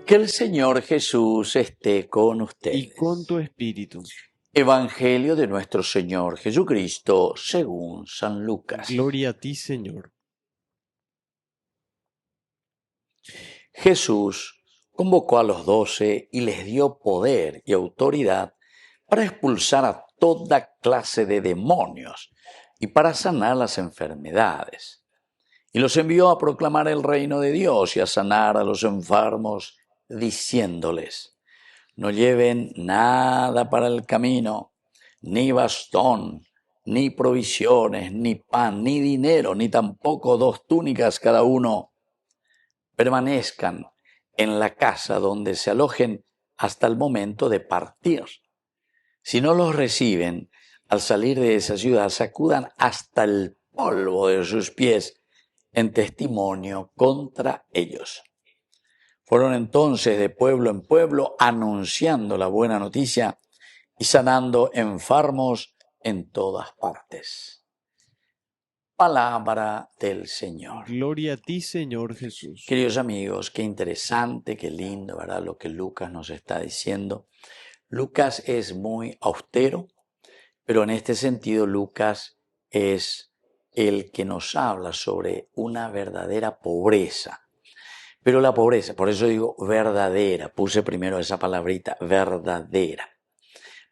Que el Señor Jesús esté con y ustedes. con tu espíritu. Evangelio de nuestro Señor Jesucristo según San Lucas. Gloria a ti, Señor. Jesús convocó a los 12 y les dio poder y autoridad para expulsar a toda clase de demonios y para sanar las enfermedades. Y los envió a proclamar el reino de Dios y a sanar a los enfermos, diciéndoles: no lleven nada para el camino, ni bastón, ni provisiones, ni pan, ni dinero, ni tampoco 2 túnicas cada uno. Permanezcan en la casa donde se alojen hasta el momento de partir. Si no los reciben, al salir de esa ciudad, sacudan hasta el polvo de sus pies en testimonio contra ellos. Fueron entonces de pueblo en pueblo anunciando la buena noticia y sanando enfermos en todas partes. Palabra del Señor. Gloria a ti, Señor Jesús. Queridos amigos, qué interesante, qué lindo, ¿verdad? Lo que Lucas nos está diciendo. Lucas es muy austero, pero en este sentido Lucas es el que nos habla sobre una verdadera pobreza. Pero la pobreza, por eso digo verdadera, puse primero esa palabrita, verdadera.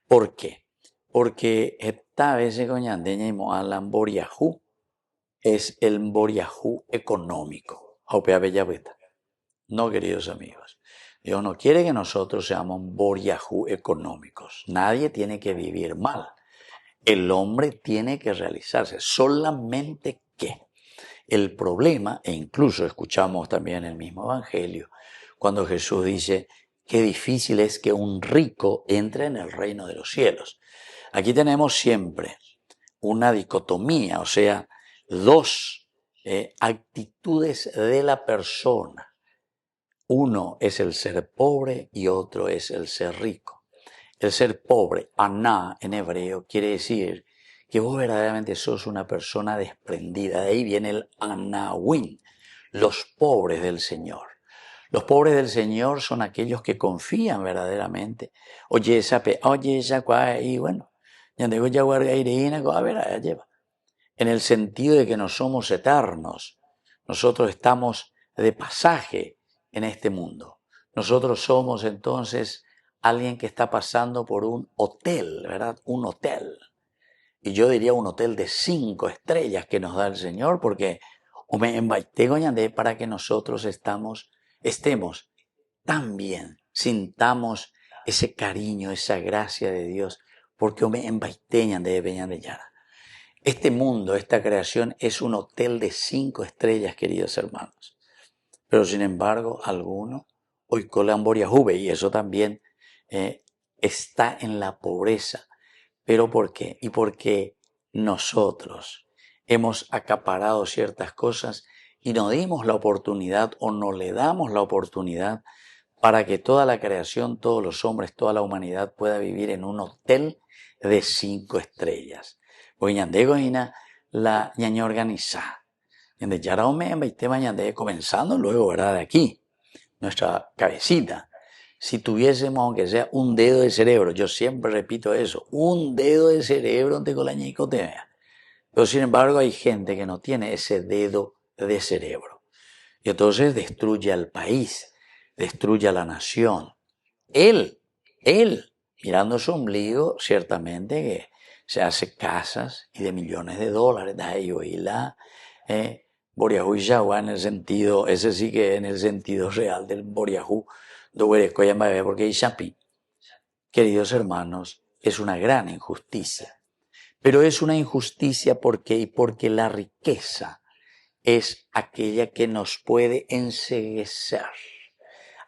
¿Por qué? Porque esta vez coñandeña y alan boriajú es el boriajú económico. Aupea bella veta. No, queridos amigos. Dios no quiere que nosotros seamos boriajú económicos. Nadie tiene que vivir mal. El hombre tiene que realizarse. Solamente que el problema, e incluso escuchamos también el mismo evangelio, cuando Jesús dice qué difícil es que un rico entre en el reino de los cielos. Aquí tenemos siempre una dicotomía, o sea, dos actitudes de la persona. Uno es el ser pobre y otro es el ser rico. El ser pobre, aná en hebreo, quiere decir que vos verdaderamente sos una persona desprendida. De ahí viene el anawin, los pobres del Señor. Los pobres del Señor son aquellos que confían verdaderamente. Oye, y bueno, ya digo, ya a ver, allá lleva. En el sentido de que no somos eternos. Nosotros estamos de pasaje en este mundo. Nosotros somos entonces alguien que está pasando por un hotel, ¿verdad? Un hotel. Y yo diría un hotel de 5 estrellas que nos da el Señor, porque para que nosotros estemos tan bien, sintamos ese cariño, esa gracia de Dios, porque de Yara. Este mundo, esta creación es un hotel de 5 estrellas, queridos hermanos. Pero sin embargo, algunos hoy colan boriajube, y eso también está en la pobreza. ¿Pero por qué? Y porque nosotros hemos acaparado ciertas cosas y no dimos la oportunidad o no le damos la oportunidad para que toda la creación, todos los hombres, toda la humanidad pueda vivir en un hotel de 5 estrellas. La ñaña organizada. En Yaraume, en comenzando luego, ¿verdad? De aquí, nuestra cabecita. Si tuviésemos, aunque sea un dedo de cerebro, yo siempre repito eso, un dedo de cerebro ante colañicotea. Pero sin embargo hay gente que no tiene ese dedo de cerebro. Y entonces destruye al país, destruye a la nación. Él, mirando su ombligo, ciertamente que se hace casas y de millones de dólares. Y la Boriajú y Yagua en el sentido, ese sí que en el sentido real del Boriajú, porque Chapi, queridos hermanos, es una gran injusticia. Pero es una injusticia porque la riqueza es aquella que nos puede enceguecer.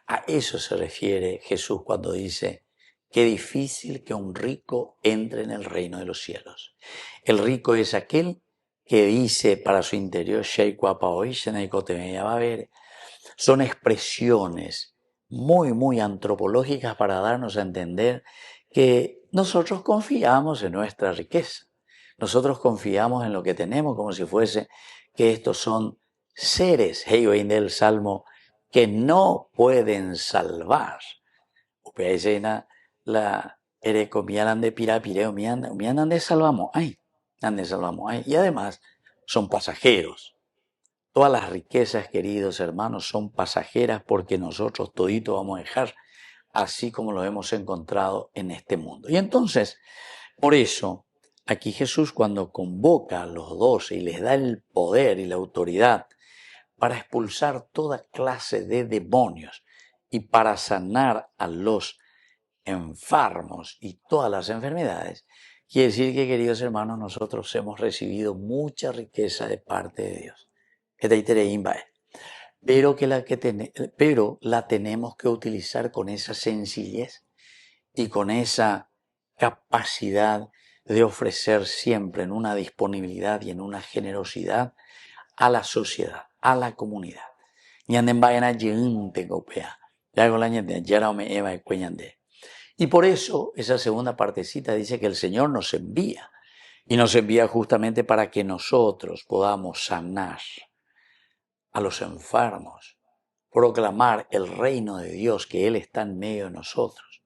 A eso se refiere Jesús cuando dice: qué difícil que un rico entre en el reino de los cielos. El rico es aquel que dice para su interior, son expresiones muy, muy antropológicas para darnos a entender que nosotros confiamos en nuestra riqueza. Nosotros confiamos en lo que tenemos como si fuese que estos son seres, del Salmo, que no pueden salvar. La erecomianan de pirapireo, mianan de salvamos, ay, de salvamos, ay. Y además son pasajeros. Todas las riquezas, queridos hermanos, son pasajeras porque nosotros todito vamos a dejar así como lo hemos encontrado en este mundo. Y entonces, por eso, aquí Jesús cuando convoca a los 12 y les da el poder y la autoridad para expulsar toda clase de demonios y para sanar a los enfermos y todas las enfermedades, quiere decir que, queridos hermanos, nosotros hemos recibido mucha riqueza de parte de Dios. Pero la tenemos que utilizar con esa sencillez y con esa capacidad de ofrecer siempre en una disponibilidad y en una generosidad a la sociedad, a la comunidad. Y por eso esa segunda partecita dice que el Señor nos envía, y nos envía justamente para que nosotros podamos sanar a los enfermos, proclamar el reino de Dios, que Él está en medio de nosotros.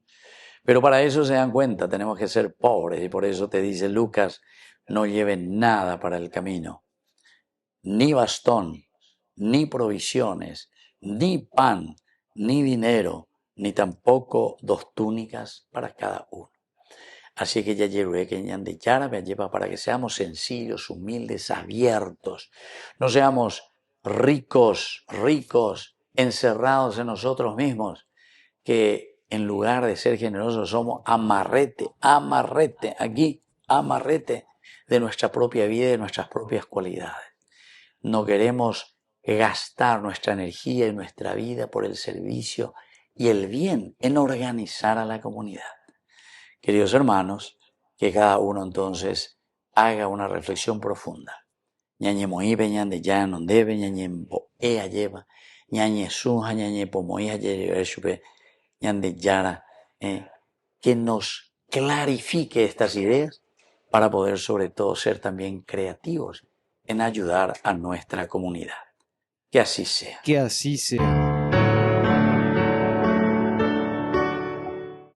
Pero para eso se dan cuenta, tenemos que ser pobres, y por eso te dice Lucas, no lleven nada para el camino, ni bastón, ni provisiones, ni pan, ni dinero, ni tampoco 2 túnicas para cada uno. Así que ya llegué que de Yara me lleva para que seamos sencillos, humildes, abiertos, no seamos ricos, encerrados en nosotros mismos, que en lugar de ser generosos somos amarrete de nuestra propia vida y de nuestras propias cualidades. No queremos gastar nuestra energía y nuestra vida por el servicio y el bien en organizar a la comunidad. Queridos hermanos, que cada uno entonces haga una reflexión profunda. Ñañe moibe ñande ya no debe, ñañe ea lleva, ñañe suja, ñañe pomoía, ñande yara, que nos clarifique estas ideas para poder sobre todo ser también creativos en ayudar a nuestra comunidad. Que así sea. Que así sea.